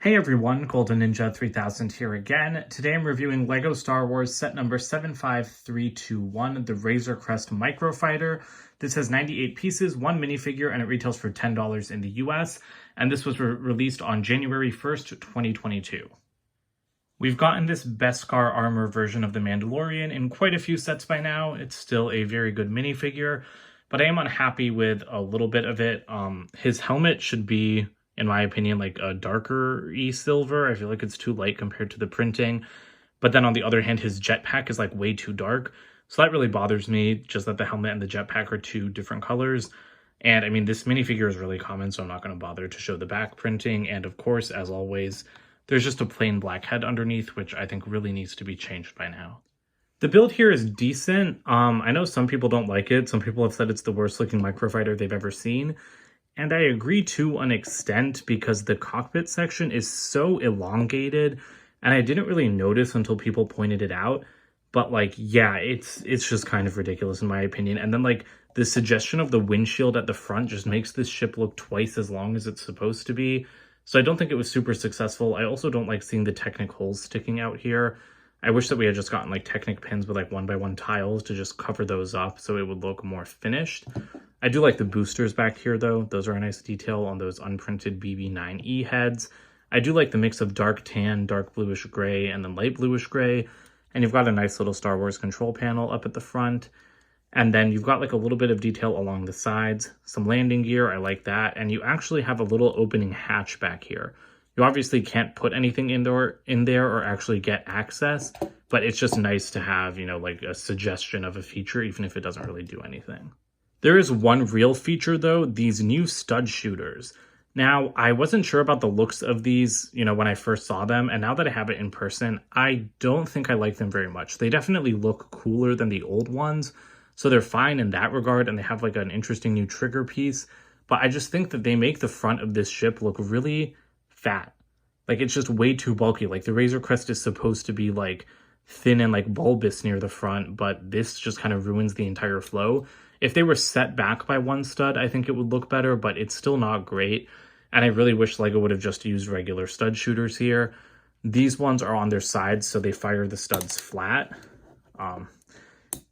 Hey everyone, Golden Ninja 3000 here again. Today I'm reviewing LEGO Star Wars set number 75321, the Razor Crest Microfighter. This has 98 pieces, one minifigure, and it retails for $10 in the US, and this was released on January 1st, 2022. We've gotten this Beskar armor version of the Mandalorian in quite a few sets by now. It's still a very good minifigure, but I am unhappy with a little bit of it. His helmet should be, in my opinion, like a darker-y silver. I feel like it's too light compared to the printing. But then on the other hand, his jetpack is like way too dark. So that really bothers me, just that the helmet and the jetpack are two different colors. And I mean, this minifigure is really common, so I'm not going to bother to show the back printing. And of course, as always, there's just a plain black head underneath, which I think really needs to be changed by now. The build here is decent. I know some people don't like it. Some people have said it's the worst looking Microfighter they've ever seen. And I agree to an extent because the cockpit section is so elongated and I didn't really notice until people pointed it out. But like, yeah, it's just kind of ridiculous in my opinion. And then like the suggestion of the windshield at the front just makes this ship look twice as long as it's supposed to be. So I don't think it was super successful. I also don't like seeing the Technic holes sticking out here. I wish that we had just gotten like Technic pins with like 1x1 tiles to just cover those up so it would look more finished. I do like the boosters back here though. Those are a nice detail on those unprinted BB9E heads. I do like the mix of dark tan, dark bluish gray, and then light bluish gray. And you've got a nice little Star Wars control panel up at the front. And then you've got like a little bit of detail along the sides, some landing gear, I like that. And you actually have a little opening hatch back here. You obviously can't put anything in there or actually get access, but it's just nice to have, you know, like a suggestion of a feature, even if it doesn't really do anything. There is one real feature though, these new stud shooters. Now, I wasn't sure about the looks of these, you know, when I first saw them, and now that I have it in person, I don't think I like them very much. They definitely look cooler than the old ones, so they're fine in that regard, and they have like an interesting new trigger piece, but I just think that they make the front of this ship look really fat. Like, it's just way too bulky. Like, the Razor Crest is supposed to be, like, thin and, like, bulbous near the front, but this just kind of ruins the entire flow. If they were set back by one stud, I think it would look better, but it's still not great. And I really wish LEGO would have just used regular stud shooters here. These ones are on their sides, so they fire the studs flat.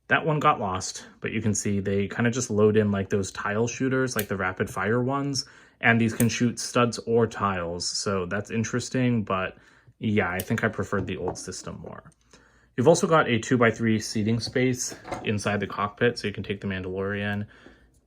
That one got lost, but you can see they kind of just load in, like, those tile shooters, like the rapid fire ones. And these can shoot studs or tiles, so that's interesting, but yeah, I think I preferred the old system more. You've also got a 2x3 seating space inside the cockpit, so you can take the Mandalorian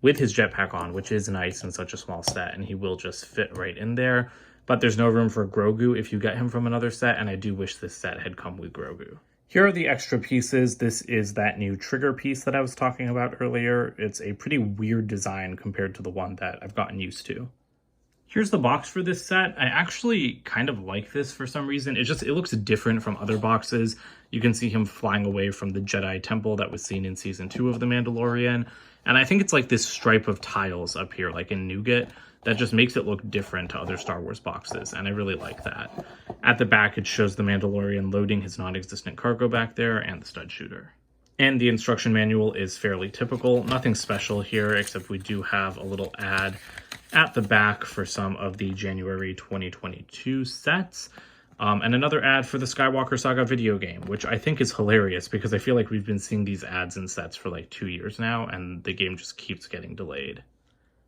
with his jetpack on, which is nice in such a small set, and he will just fit right in there. But there's no room for Grogu if you get him from another set, and I do wish this set had come with Grogu. Here are the extra pieces. This is that new trigger piece that I was talking about earlier. It's a pretty weird design compared to the one that I've gotten used to. Here's the box for this set. I actually kind of like this for some reason. It looks different from other boxes. You can see him flying away from the Jedi Temple that was seen in Season 2 of The Mandalorian. And I think it's like this stripe of tiles up here, like in Nougat, that just makes it look different to other Star Wars boxes, and I really like that. At the back, it shows the Mandalorian loading his non-existent cargo back there and the stud shooter. And the instruction manual is fairly typical. Nothing special here, except we do have a little ad at the back for some of the January 2022 sets. And another ad for the Skywalker Saga video game, which I think is hilarious because I feel like we've been seeing these ads in sets for like 2 years now, and the game just keeps getting delayed.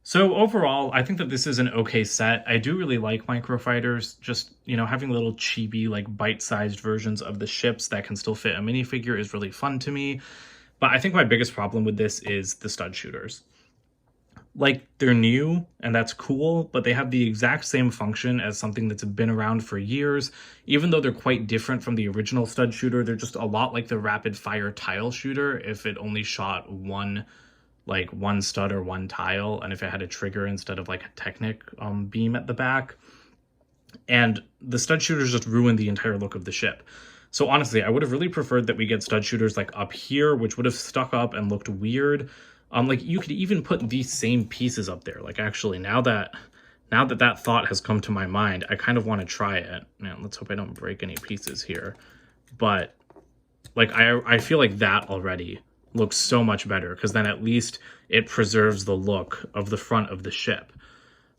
So overall, I think that this is an okay set. I do really like Microfighters. Just, you know, having little chibi, like bite-sized versions of the ships that can still fit a minifigure is really fun to me. But I think my biggest problem with this is the stud shooters. Like, they're new, and that's cool, but they have the exact same function as something that's been around for years. Even though they're quite different from the original stud shooter, they're just a lot like the rapid fire tile shooter if it only shot one stud or one tile, and if it had a trigger instead of like a Technic beam at the back. And the stud shooters just ruin the entire look of the ship. So honestly, I would have really preferred that we get stud shooters like up here, which would have stuck up and looked weird. Like, you could even put these same pieces up there. Like, actually, now that thought has come to my mind, I kind of want to try it. Man, let's hope I don't break any pieces here. But, like, I feel like that already looks so much better, because then at least it preserves the look of the front of the ship.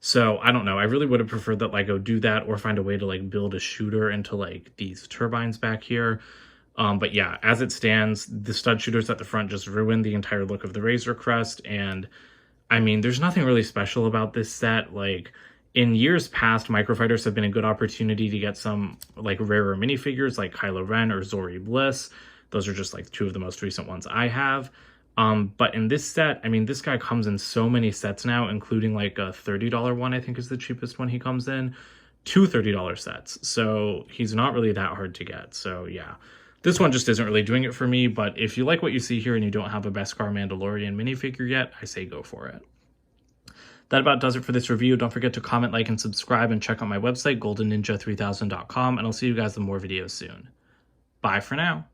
So I don't know. I really would have preferred that Lego do that or find a way to like build a shooter into like these turbines back here. But yeah, as it stands, the stud shooters at the front just ruined the entire look of the Razor Crest. And I mean, there's nothing really special about this set. Like in years past, Microfighters have been a good opportunity to get some like rarer minifigures like Kylo Ren or Zori Bliss. Those are just like two of the most recent ones I have. But in this set, I mean, this guy comes in so many sets now, including like a $30 one, I think is the cheapest one he comes in, two $30 sets. So he's not really that hard to get. So yeah, this one just isn't really doing it for me. But if you like what you see here and you don't have a Beskar Mandalorian minifigure yet, I say go for it. That about does it for this review. Don't forget to comment, like, and subscribe, and check out my website, goldenninja3000.com, and I'll see you guys in more videos soon. Bye for now.